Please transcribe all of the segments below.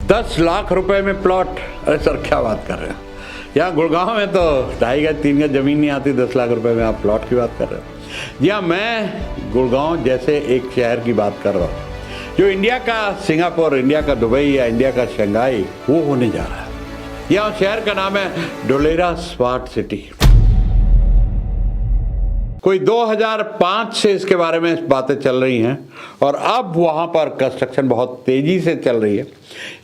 10 लाख रुपए में प्लॉट। अरे सर क्या बात कर रहे हैं, यहाँ गुड़गांव में तो 2.5 गज 3 गज जमीन नहीं आती, 10 लाख रुपए में आप प्लॉट की बात कर रहे हो। जी हाँ, मैं गुड़गांव जैसे एक शहर की बात कर रहा हूँ जो इंडिया का सिंगापुर, इंडिया का दुबई या इंडिया का शंघाई वो होने जा रहा है। यहाँ शहर का नाम है ढोलेरा स्मार्ट सिटी। कोई 2005 से इसके बारे में बातें चल रही हैं और अब वहाँ पर कंस्ट्रक्शन बहुत तेज़ी से चल रही है।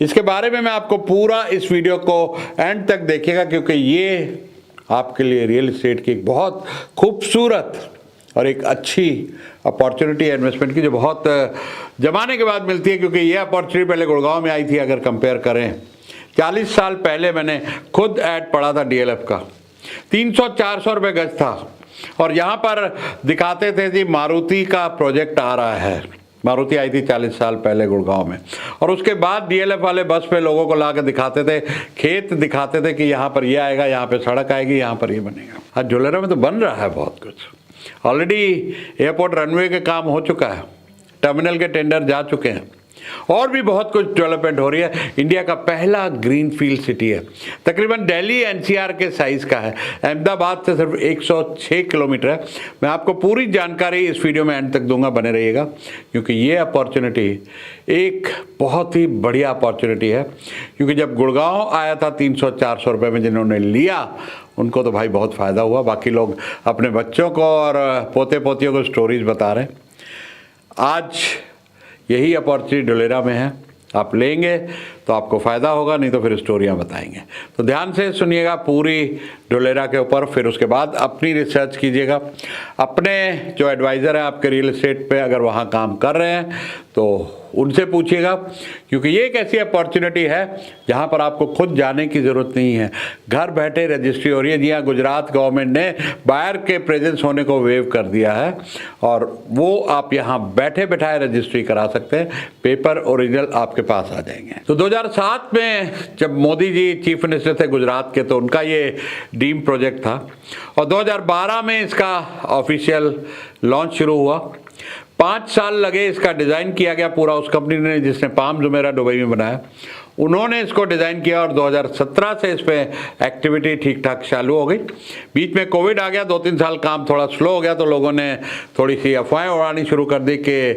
इसके बारे में मैं आपको पूरा इस वीडियो को एंड तक देखिएगा, क्योंकि ये आपके लिए रियल एस्टेट की एक बहुत खूबसूरत और एक अच्छी अपॉर्चुनिटी है इन्वेस्टमेंट की, जो बहुत ज़माने के बाद मिलती है। क्योंकि ये अपॉर्चुनिटी पहले गुड़गांव में आई थी। अगर कंपेयर करें 40 साल पहले मैंने खुद ऐड पढ़ा था डीएलएफ का, 300-400 रुपये गज था और यहाँ पर दिखाते थे जी मारुति का प्रोजेक्ट आ रहा है। मारुति आई थी 40 साल पहले गुड़गांव में, और उसके बाद डीएलएफ वाले बस पे लोगों को ला के दिखाते थे, खेत दिखाते थे कि यहाँ पर ये आएगा, यहाँ पे सड़क आएगी, यहाँ पर ये बनेगा। आज ढोलेरा में तो बन रहा है बहुत कुछ। ऑलरेडी एयरपोर्ट रनवे के काम हो चुका है, टर्मिनल के टेंडर जा चुके हैं और भी बहुत कुछ डेवलपमेंट हो रही है। इंडिया का पहला ग्रीनफील्ड सिटी है, तकरीबन दिल्ली एनसीआर के साइज़ का है। अहमदाबाद से सिर्फ 106 किलोमीटर है। मैं आपको पूरी जानकारी इस वीडियो में एंड तक दूंगा, बने रहिएगा, क्योंकि ये अपॉर्चुनिटी एक बहुत ही बढ़िया अपॉर्चुनिटी है। क्योंकि जब गुड़गांव आया था 300-400 रुपये में, जिन्होंने लिया उनको तो भाई बहुत फ़ायदा हुआ। बाकी लोग अपने बच्चों को और पोते पोतियों को स्टोरीज बता रहे हैं। आज यही अपॉर्चुनिटी ढोलेरा में है, आप लेंगे तो आपको फ़ायदा होगा, नहीं तो फिर स्टोरियाँ बताएंगे। तो ध्यान से सुनिएगा पूरी ढोलेरा के ऊपर, फिर उसके बाद अपनी रिसर्च कीजिएगा। अपने जो एडवाइज़र है आपके रियल एस्टेट पे, अगर वहाँ काम कर रहे हैं तो उनसे पूछिएगा, क्योंकि ये एक ऐसी अपॉर्चुनिटी है जहाँ पर आपको खुद जाने की ज़रूरत नहीं है। घर बैठे रजिस्ट्री हो रही है। जी हाँ, गुजरात गवर्नमेंट ने बायर के प्रेजेंस होने को वेव कर दिया है और वो आप यहाँ बैठे बैठाए रजिस्ट्री करा सकते हैं। पेपर ओरिजिनल आपके पास आ जाएंगे। तो 2007 में जब मोदी जी चीफ मिनिस्टर थे गुजरात के, तो उनका ये ड्रीम प्रोजेक्ट था और 2012 में इसका ऑफिशियल लॉन्च शुरू हुआ। 5 साल लगे, इसका डिज़ाइन किया गया पूरा उस कंपनी ने जिसने पाम जुमेरा दुबई में बनाया, उन्होंने इसको डिज़ाइन किया और 2017 से इस पर एक्टिविटी ठीक ठाक चालू हो गई। बीच में कोविड आ गया, 2-3 साल काम थोड़ा स्लो हो गया, तो लोगों ने थोड़ी सी अफवाहें उड़ानी शुरू कर दी कि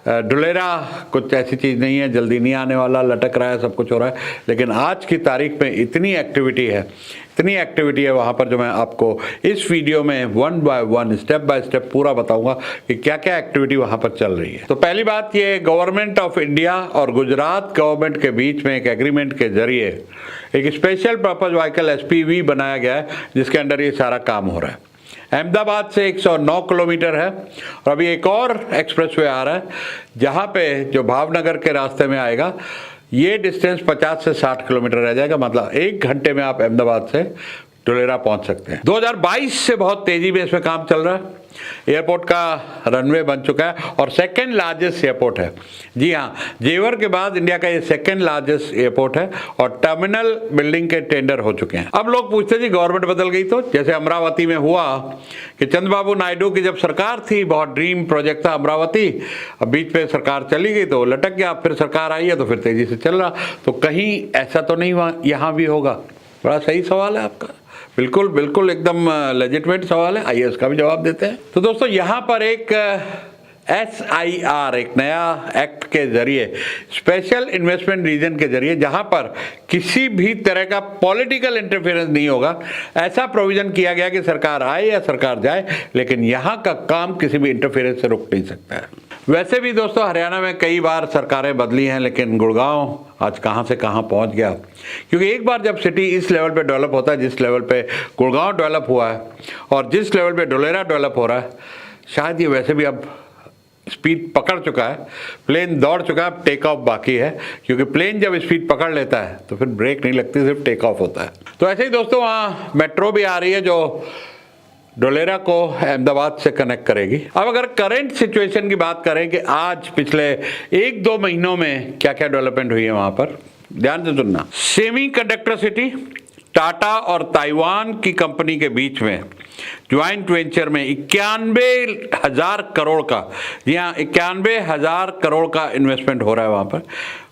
ढोलेरा कुछ ऐसी चीज़ नहीं है, जल्दी नहीं आने वाला, लटक रहा है, सब कुछ हो रहा है। लेकिन आज की तारीख में इतनी एक्टिविटी है वहाँ पर, जो मैं आपको इस वीडियो में 1 बाय 1 स्टेप बाय स्टेप पूरा बताऊंगा कि क्या क्या एक्टिविटी वहाँ पर चल रही है। तो पहली बात, ये गवर्नमेंट ऑफ इंडिया और गुजरात गवर्नमेंट के बीच में एक एग्रीमेंट के जरिए एक स्पेशल पर्पज व्हीकल एसपीवी बनाया गया है, जिसके अंडर ये सारा काम हो रहा है। अहमदाबाद से 109 किलोमीटर है और अभी एक और एक्सप्रेसवे आ रहा है जहाँ पे जो भावनगर के रास्ते में आएगा, ये डिस्टेंस 50 से 60 किलोमीटर रह जाएगा। मतलब 1 घंटे में आप अहमदाबाद से ढोलेरा पहुंच सकते हैं। 2022 से बहुत तेजी में इसमें काम चल रहा है। एयरपोर्ट का रनवे बन चुका है और सेकंड लार्जेस्ट एयरपोर्ट है। जी हाँ, जेवर के बाद इंडिया का ये सेकंड लार्जेस्ट एयरपोर्ट है और टर्मिनल बिल्डिंग के टेंडर हो चुके हैं। अब लोग पूछते हैं जी गवर्नमेंट बदल गई तो, जैसे अमरावती में हुआ कि चंद्रबाबू नायडू की जब सरकार थी, बहुत ड्रीम प्रोजेक्ट था अमरावती, अब बीच में सरकार चली गई तो लटक गया, फिर सरकार आई है तो फिर तेजी से चल रहा। तो कहीं ऐसा तो नहीं हुआ यहाँ भी होगा? बड़ा सही सवाल है आपका, बिल्कुल बिल्कुल एकदम लेजिटिमेट सवाल है। आइए इसका भी जवाब देते हैं। तो दोस्तों, यहाँ पर एक SIR, एक नया एक्ट के जरिए, स्पेशल इन्वेस्टमेंट रीजन के जरिए, जहां पर किसी भी तरह का पॉलिटिकल इंटरफेरेंस नहीं होगा, ऐसा प्रोविजन किया गया कि सरकार आए या सरकार जाए, लेकिन यहां का काम किसी भी इंटरफेरेंस से रुक नहीं सकता है। वैसे भी दोस्तों, हरियाणा में कई बार सरकारें बदली हैं, लेकिन गुड़गांव आज कहां से कहां पहुंच गया। क्योंकि एक बार जब सिटी इस लेवल पे डेवलप होता है जिस लेवल पे गुड़गांव डेवलप हुआ है और जिस लेवल पे ढोलेरा डेवलप हो रहा है, शायद ये वैसे भी अब स्पीड पकड़ चुका है, प्लेन दौड़ चुका है, अब टेक ऑफ बाकी है। क्योंकि प्लेन जब स्पीड पकड़ लेता है तो फिर ब्रेक नहीं लगती, सिर्फ टेक ऑफ होता है। तो ऐसे ही दोस्तों, वहाँ मेट्रो भी आ रही है जो ढोलेरा को अहमदाबाद से कनेक्ट करेगी। अब अगर करंट सिचुएशन की बात करें कि आज पिछले 1-2 महीनों में क्या क्या डेवलपमेंट हुई है वहाँ पर, ध्यान से सुनना। सेमी कंडक्टर सिटी, टाटा और ताइवान की कंपनी के बीच में ज्वाइंट वेंचर में 91,000 करोड़ का, जी हाँ 91,000 करोड़ का इन्वेस्टमेंट हो रहा है। वहां पर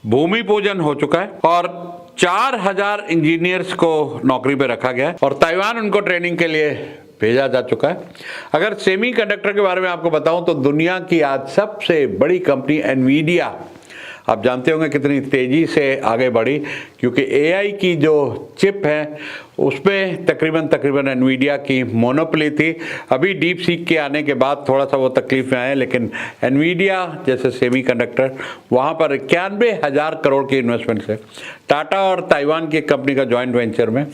भूमि पूजन हो चुका है और 4,000 इंजीनियर्स को नौकरी पे रखा गया है और ताइवान उनको ट्रेनिंग के लिए भेजा जा चुका है। अगर सेमीकंडक्टर के बारे में आपको बताऊं तो दुनिया की आज सबसे बड़ी कंपनी एनवीडिया, आप जानते होंगे कितनी तेजी से आगे बढ़ी, क्योंकि एआई की जो चिप है उसमें तकरीबन एनवीडिया की मोनोपोली थी। अभी डीप सीक के आने के बाद थोड़ा सा वो तकलीफ में आए, लेकिन एनवीडिया जैसे सेमीकंडक्टर वहाँ पर 91,000 करोड़ की इन्वेस्टमेंट से टाटा और ताइवान की कंपनी का जॉइंट वेंचर में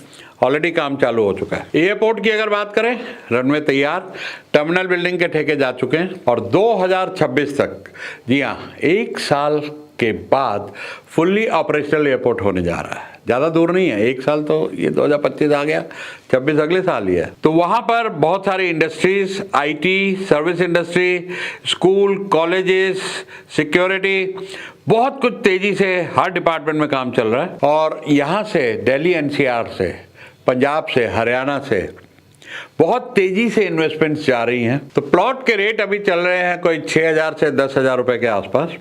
ऑलरेडी काम चालू हो चुका है। एयरपोर्ट की अगर बात करें, रनवे तैयार, टर्मिनल बिल्डिंग के ठेके जा चुके हैं और 2026 तक, जी हाँ 1 साल के बाद फुल्ली ऑपरेशनल एयरपोर्ट होने जा रहा है। ज़्यादा दूर नहीं है, 1 साल तो ये 2025 आ गया, 26 अगले साल ही है। तो वहाँ पर बहुत सारी industries, IT, service industry, school, colleges, security, बहुत कुछ तेजी से हर डिपार्टमेंट में काम चल रहा है। और यहाँ से दिल्ली एनसीआर से, पंजाब से, हरियाणा से बहुत तेजी से इन्वेस्टमेंट्स जा रही हैं। तो प्लॉट के रेट अभी चल रहे हैं कोई 6,000 से 10,000 रुपए के आसपास,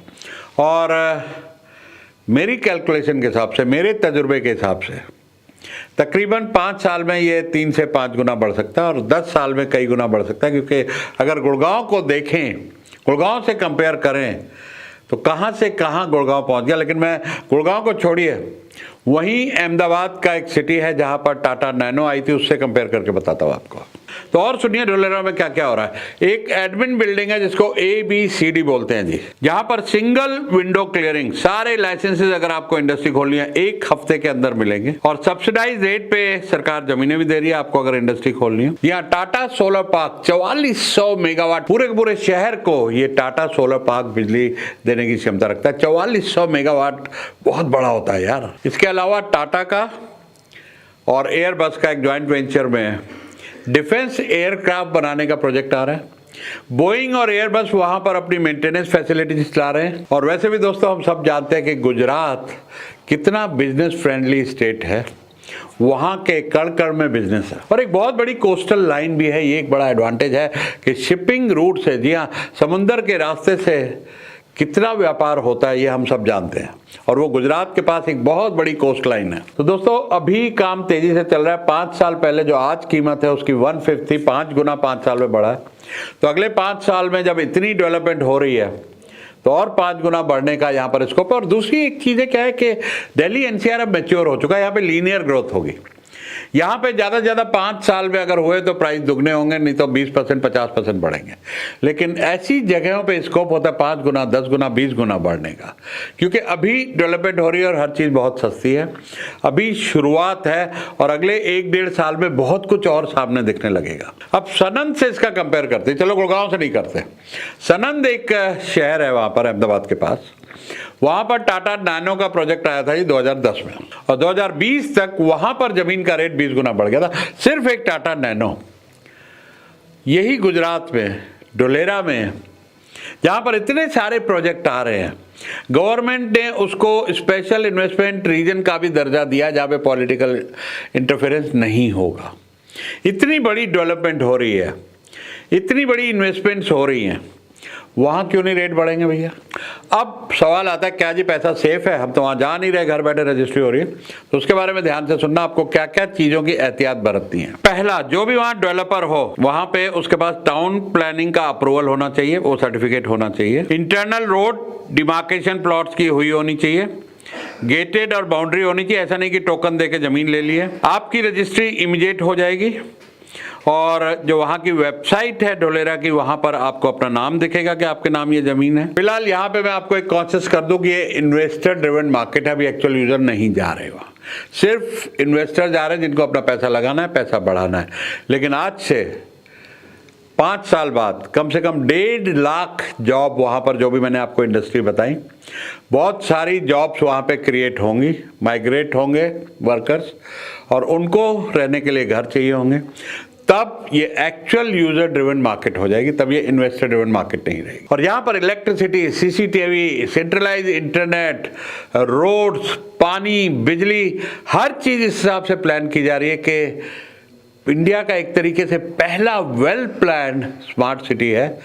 और मेरी कैलकुलेशन के हिसाब से, मेरे तजुर्बे के हिसाब से तकरीबन 5 साल में ये 3 से 5 गुना बढ़ सकता है और 10 साल में कई गुना बढ़ सकता है। क्योंकि अगर गुड़गांव को देखें, गुड़गांव से कंपेयर करें तो कहाँ से कहाँ गुड़गांव पहुँच गया। लेकिन मैं गुड़गांव को छोड़िए, वहीं अहमदाबाद का एक सिटी है जहाँ पर टाटा नैनो आई थी, उससे कंपेयर करके बताता हूँ आपको। तो और सुनिए ढोलेरा में क्या क्या हो रहा है। एक एडमिन बिल्डिंग है जिसको ABCD बोलते हैं जी, जहां पर सिंगल विंडो क्लियरिंग, सारे लाइसेंसेस अगर आपको इंडस्ट्री खोलनी है 1 हफ्ते के अंदर मिलेंगे और सब्सिडाइज रेट पे सरकार जमीनें भी दे रही है आपको अगर इंडस्ट्री खोलनी है। यहाँ टाटा सोलर पार्क 4400 मेगावाट, पूरे के पूरे शहर को ये टाटा सोलर पार्क बिजली देने की क्षमता रखता है। 4400 मेगावाट बहुत बड़ा होता है यार। इसके अलावा टाटा का और एयरबस का एक ज्वाइंट वेंचर में डिफेंस एयरक्राफ्ट बनाने का प्रोजेक्ट आ रहा है। बोइंग और एयरबस वहां पर अपनी मेंटेनेंस फैसिलिटीज चला रहे हैं। और वैसे भी दोस्तों हम सब जानते हैं कि गुजरात कितना बिजनेस फ्रेंडली स्टेट है, वहां के कण कण में बिजनेस है और एक बहुत बड़ी कोस्टल लाइन भी है। ये एक बड़ा एडवांटेज है कि शिपिंग रूट से, जी हाँ समुंदर के रास्ते से कितना व्यापार होता है ये हम सब जानते हैं और वो गुजरात के पास एक बहुत बड़ी कोस्ट लाइन है। तो दोस्तों अभी काम तेजी से चल रहा है। 5 साल पहले जो आज कीमत है उसकी 1/5 थी, 5 गुना 5 साल में बढ़ा है। तो अगले 5 साल में जब इतनी डेवलपमेंट हो रही है तो और 5 गुना बढ़ने का यहाँ पर स्कोप है। और दूसरी एक चीज़ क्या है कि दिल्ली एनसीआर अब मैच्योर हो चुका है, यहाँ पे लीनियर ग्रोथ होगी। यहाँ पे ज़्यादा से ज़्यादा 5 साल में अगर हुए तो प्राइस दुगने होंगे, नहीं तो 20% 50% बढ़ेंगे। लेकिन ऐसी जगहों पे स्कोप होता है 5 गुना 10 गुना 20 गुना बढ़ने का, क्योंकि अभी डेवलपमेंट हो रही है और हर चीज़ बहुत सस्ती है। अभी शुरुआत है और अगले 1-1.5 साल में बहुत कुछ और सामने दिखने लगेगा। अब सनंद से इसका कंपेयर करते हैं, चलो गुड़गांव से नहीं करते। सनंद एक शहर है वहाँ पर अहमदाबाद के पास, वहां पर टाटा नैनो का प्रोजेक्ट आया था 2010 में और 2020 तक वहां पर जमीन का रेट 20 गुना बढ़ गया था, सिर्फ एक टाटा नैनो। यही गुजरात में ढोलेरा में जहां पर इतने सारे प्रोजेक्ट आ रहे हैं, गवर्नमेंट ने उसको स्पेशल इन्वेस्टमेंट रीजन का भी दर्जा दिया जहां पे पॉलिटिकल इंटरफेरेंस नहीं होगा। इतनी बड़ी डेवलपमेंट हो रही है, इतनी बड़ी इन्वेस्टमेंट्स हो रही हैं, वहाँ क्यों नहीं रेट बढ़ेंगे भैया। अब सवाल आता है क्या जी पैसा सेफ है, हम तो वहाँ जा नहीं रहे, घर बैठे रजिस्ट्री हो रही है। तो उसके बारे में ध्यान से सुनना, आपको क्या क्या चीज़ों की एहतियात बरतनी है। पहला, जो भी वहाँ डेवलपर हो वहाँ पे उसके पास टाउन प्लानिंग का अप्रूवल होना चाहिए, वो सर्टिफिकेट होना चाहिए। इंटरनल रोड डिमार्केशन प्लॉट्स की हुई होनी चाहिए, गेटेड और बाउंड्री होनी चाहिए। ऐसा नहीं कि टोकन दे के जमीन ले ली है। आपकी रजिस्ट्री इमीडिएट हो जाएगी और जो वहाँ की वेबसाइट है ढोलेरा की, वहाँ पर आपको अपना नाम दिखेगा कि आपके नाम ये जमीन है। फिलहाल यहाँ पे मैं आपको एक कॉन्शियस कर दूं कि ये इन्वेस्टर ड्रिवन मार्केट है, अभी एक्चुअल यूजर नहीं जा रहे वहाँ, सिर्फ इन्वेस्टर जा रहे हैं जिनको अपना पैसा लगाना है, पैसा बढ़ाना है। लेकिन आज से 5 साल बाद कम से कम 1.5 लाख जॉब वहाँ पर, जो भी मैंने आपको इंडस्ट्री बताई, बहुत सारी जॉब्स वहाँ पे क्रिएट होंगी, माइग्रेट होंगे वर्कर्स और उनको रहने के लिए घर चाहिए होंगे। तब ये एक्चुअल यूजर ड्रिवन मार्केट हो जाएगी, तब ये इन्वेस्टर ड्रिवन मार्केट नहीं रहेगी। और यहाँ पर electricity, CCTV, centralise internet, roads, पानी, बिजली, हर चीज इस हिसाब से प्लान की जा रही है कि इंडिया का एक तरीके से पहला वेल प्लान्ड स्मार्ट सिटी है,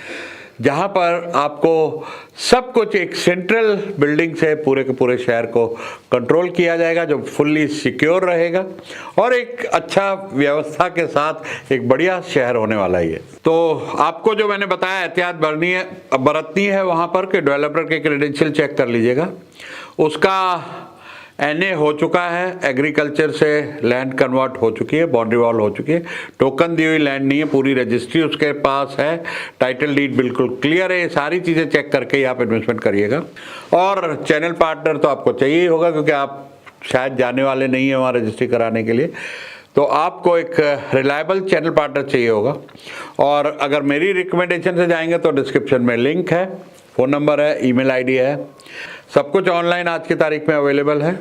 जहां पर आपको सब कुछ एक सेंट्रल बिल्डिंग से पूरे के पूरे शहर को कंट्रोल किया जाएगा, जो फुल्ली सिक्योर रहेगा और एक अच्छा व्यवस्था के साथ एक बढ़िया शहर होने वाला ही है। तो आपको जो मैंने बताया एहतियात बरतनी है वहां पर कि डेवलपर के क्रेडेंशियल चेक कर लीजिएगा। उसका एनए हो चुका है, एग्रीकल्चर से लैंड कन्वर्ट हो चुकी है, बाउंड्री वॉल हो चुकी है, टोकन दी हुई लैंड नहीं है, पूरी रजिस्ट्री उसके पास है, टाइटल डीड बिल्कुल क्लियर है। ये सारी चीज़ें चेक करके ही आप इन्वेस्टमेंट करिएगा। और चैनल पार्टनर तो आपको चाहिए ही होगा, क्योंकि आप शायद जाने वाले नहीं हैं वहाँ रजिस्ट्री कराने के लिए, तो आपको एक रिलायबल चैनल पार्टनर चाहिए होगा। और अगर मेरी रिकमेंडेशन से जाएंगे तो डिस्क्रिप्शन में लिंक है, फ़ोन नंबर है, ईमेल आईडी है, सब कुछ ऑनलाइन आज की तारीख में अवेलेबल है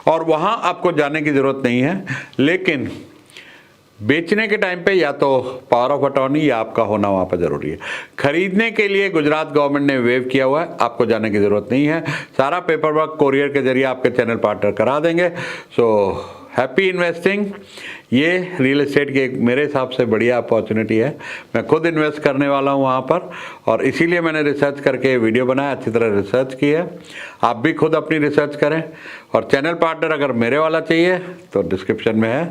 और वहाँ आपको जाने की ज़रूरत नहीं है। लेकिन बेचने के टाइम पे या तो पावर ऑफ अटॉर्नी या आपका होना वहाँ पर ज़रूरी है। खरीदने के लिए गुजरात गवर्नमेंट ने वेव किया हुआ है, आपको जाने की ज़रूरत नहीं है। सारा पेपर वर्क कोरियर के जरिए आपके चैनल पार्टनर करा देंगे। So happy investing. ये रियल एस्टेट की एक मेरे हिसाब से बढ़िया अपॉर्चुनिटी है। मैं खुद इन्वेस्ट करने वाला हूँ वहाँ पर और इसीलिए मैंने रिसर्च करके वीडियो बनाया, अच्छी तरह रिसर्च की है। आप भी खुद अपनी रिसर्च करें और चैनल पार्टनर अगर मेरे वाला चाहिए तो डिस्क्रिप्शन में है,